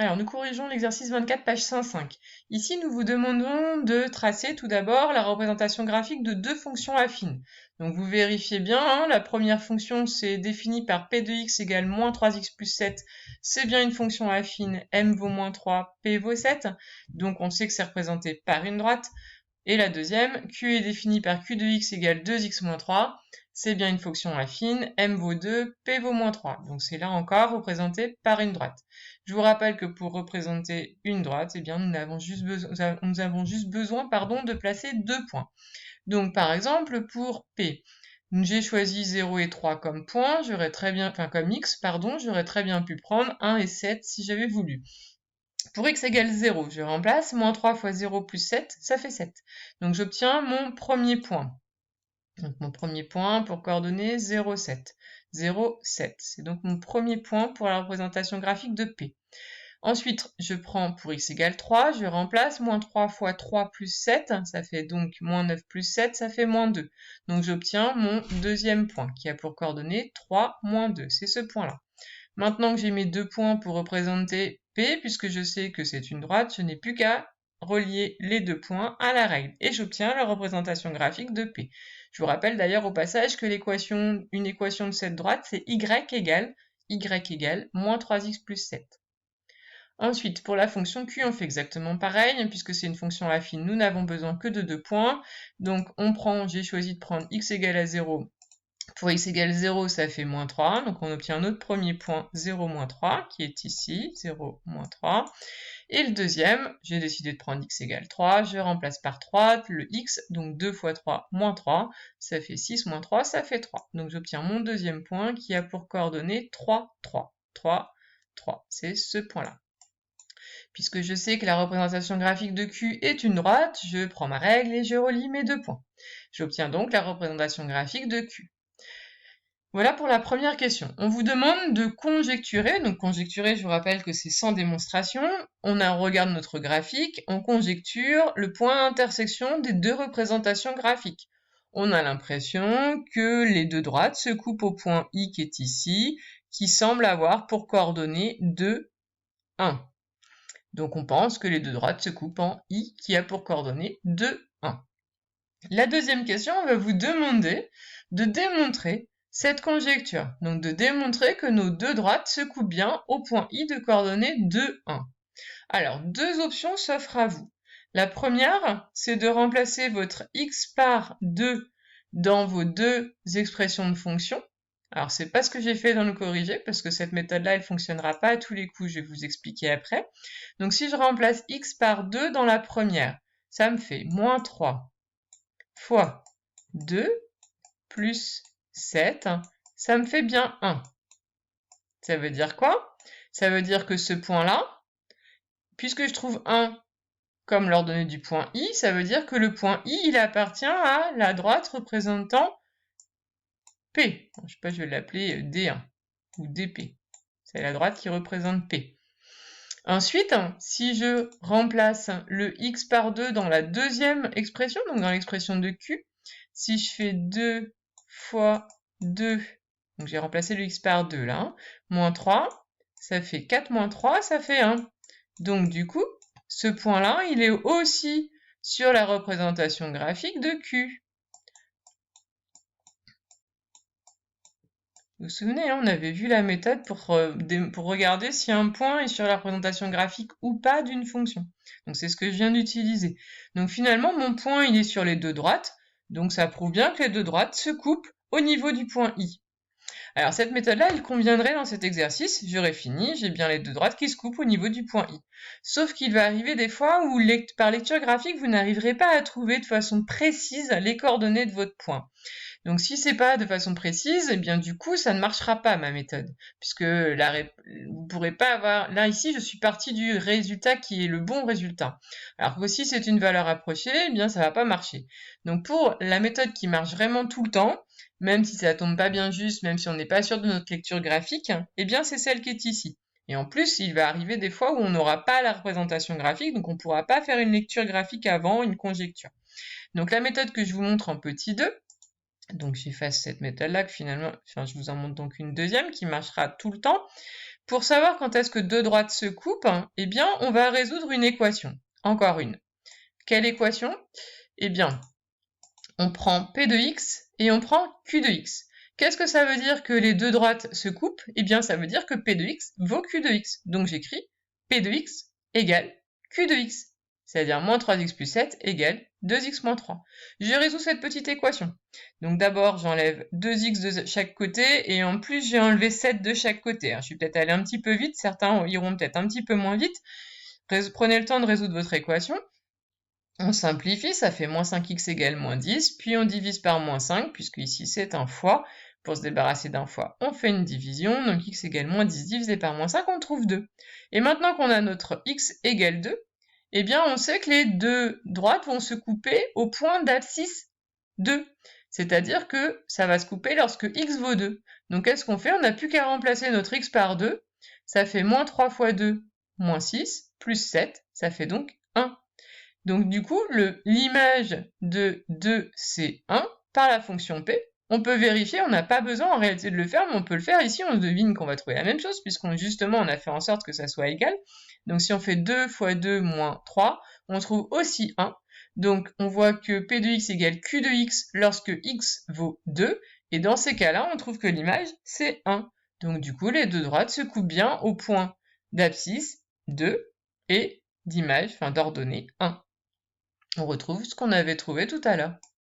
Alors, nous corrigeons l'exercice 24, page 105. Ici, nous vous demandons de tracer tout d'abord la représentation graphique de deux fonctions affines. Donc, vous vérifiez bien, hein, la première fonction, c'est définie par p de x égale moins 3x plus 7. C'est bien une fonction affine, m vaut moins 3, p vaut 7. Donc, on sait que c'est représenté par une droite. Et la deuxième, q est définie par q de x égale 2x moins 3. C'est bien une fonction affine, m vaut 2, p vaut moins 3. Donc c'est là encore représenté par une droite. Je vous rappelle que pour représenter une droite, eh bien, nous avons juste besoin de placer deux points. Donc par exemple, pour p, j'ai choisi 0 et 3 comme points, comme x, j'aurais très bien pu prendre 1 et 7 si j'avais voulu. Pour x égale 0, je remplace, moins 3 fois 0 plus 7, ça fait 7. Donc j'obtiens mon premier point. Donc mon premier point pour coordonner 0, 7. 0, 7. C'est donc mon premier point pour la représentation graphique de P. Ensuite, je prends pour x égale 3, je remplace, moins 3 fois 3 plus 7, ça fait donc moins 9 plus 7, ça fait moins 2. Donc j'obtiens mon deuxième point, qui a pour coordonnées 3, moins 2. C'est ce point-là. Maintenant que j'ai mes deux points pour représenter P, puisque je sais que c'est une droite, je n'ai plus qu'à relier les deux points à la règle. Et j'obtiens la représentation graphique de P. Je vous rappelle d'ailleurs au passage que une équation de cette droite, c'est y égale moins 3x plus 7. Ensuite, pour la fonction q, on fait exactement pareil, puisque c'est une fonction affine, nous n'avons besoin que de deux points. Donc j'ai choisi de prendre x égale à 0. Pour x égale 0, ça fait moins 3, donc on obtient notre premier point 0, moins 3, qui est ici, 0, moins 3. Et le deuxième, j'ai décidé de prendre x égale 3, je remplace par 3 le x, donc 2 fois 3, moins 3, ça fait 6, moins 3, ça fait 3. Donc j'obtiens mon deuxième point qui a pour coordonnées 3, 3, 3, 3. C'est ce point-là. Puisque je sais que la représentation graphique de Q est une droite, je prends ma règle et je relie mes deux points. J'obtiens donc la représentation graphique de Q. Voilà pour la première question. On vous demande de conjecturer. Donc conjecturer, je vous rappelle que c'est sans démonstration. On regarde notre graphique, on conjecture le point d'intersection des deux représentations graphiques. On a l'impression que les deux droites se coupent au point I qui est ici, qui semble avoir pour coordonnées 2, 1. Donc on pense que les deux droites se coupent en I qui a pour coordonnées 2, 1. La deuxième question, on va vous demander de démontrer cette conjecture. Donc de démontrer que nos deux droites se coupent bien au point I de coordonnées 2, 1. Alors, deux options s'offrent à vous. La première, c'est de remplacer votre x par 2 dans vos deux expressions de fonction. Alors, c'est pas ce que j'ai fait dans le corrigé, parce que cette méthode-là, elle fonctionnera pas à tous les coups, je vais vous expliquer après. Donc, si je remplace x par 2 dans la première, ça me fait moins 3 fois 2 plus 7, ça me fait bien 1. Ça veut dire quoi? Ça veut dire que ce point-là, puisque je trouve 1 comme l'ordonnée du point I, ça veut dire que le point I, il appartient à la droite représentant P. Je sais pas, je vais l'appeler D1 ou DP. C'est la droite qui représente P. Ensuite, si je remplace le x par 2 dans la deuxième expression, donc dans l'expression de Q, si je fais 2 fois 2, donc j'ai remplacé le x par 2 là, hein, moins 3, ça fait 4 moins 3, ça fait 1. Donc du coup, ce point-là, il est aussi sur la représentation graphique de Q. Vous vous souvenez, hein, on avait vu la méthode pour regarder si un point est sur la représentation graphique ou pas d'une fonction. Donc c'est ce que je viens d'utiliser. Donc finalement, mon point, il est sur les deux droites. Donc ça prouve bien que les deux droites se coupent au niveau du point I. Alors cette méthode-là, elle conviendrait dans cet exercice. J'aurais fini, j'ai bien les deux droites qui se coupent au niveau du point I. Sauf qu'il va arriver des fois où par lecture graphique, vous n'arriverez pas à trouver de façon précise les coordonnées de votre point. Donc si c'est pas de façon précise, eh bien du coup ça ne marchera pas ma méthode, puisque vous pourrez pas avoir. Là ici je suis partie du résultat qui est le bon résultat. Alors que si c'est une valeur approchée, eh bien ça va pas marcher. Donc pour la méthode qui marche vraiment tout le temps, même si ça tombe pas bien juste, même si on n'est pas sûr de notre lecture graphique, eh bien c'est celle qui est ici. Et en plus, il va arriver des fois où on n'aura pas la représentation graphique, donc on ne pourra pas faire une lecture graphique avant une conjecture. Donc la méthode que je vous montre en petit 2, donc j'efface cette méthode-là que finalement, je vous en montre donc une deuxième qui marchera tout le temps. pour savoir quand est-ce que deux droites se coupent, eh bien, on va résoudre une équation. Encore une. Quelle équation? Eh bien, on prend P de x et on prend Q de x. Qu'est-ce que ça veut dire que les deux droites se coupent? Eh bien, ça veut dire que P de x vaut Q de x. Donc, j'écris P de x égale Q de x. C'est-à-dire moins 3x plus 7 égale 2x moins 3. Je résous cette petite équation. Donc d'abord, j'enlève 2x de chaque côté et en plus, j'ai enlevé 7 de chaque côté. Je suis peut-être allé un petit peu vite, certains iront peut-être un petit peu moins vite. Prenez le temps de résoudre votre équation. On simplifie, ça fait moins 5x égale moins 10, puis on divise par moins 5, puisque ici c'est un fois. Pour se débarrasser d'un fois, on fait une division, donc x égale moins 10 divisé par moins 5, on trouve 2. Et maintenant qu'on a notre x égale 2, eh bien on sait que les deux droites vont se couper au point d'abscisse 2. C'est-à-dire que ça va se couper lorsque x vaut 2. Donc qu'est-ce qu'on fait? On n'a plus qu'à remplacer notre x par 2. Ça fait moins 3 fois 2, moins 6, plus 7, ça fait donc 1. Donc du coup, l'image de 2, c'est 1 par la fonction p. On peut vérifier, on n'a pas besoin en réalité de le faire, mais on peut le faire ici, on devine qu'on va trouver la même chose, puisqu'on justement on a fait en sorte que ça soit égal. Donc si on fait 2 fois 2 moins 3, on trouve aussi 1. Donc on voit que p de x égale q de x lorsque x vaut 2, et dans ces cas-là, on trouve que l'image, c'est 1. Donc du coup, les deux droites se coupent bien au point d'abscisse 2 et d'image, enfin d'ordonnée 1. On retrouve ce qu'on avait trouvé tout à l'heure.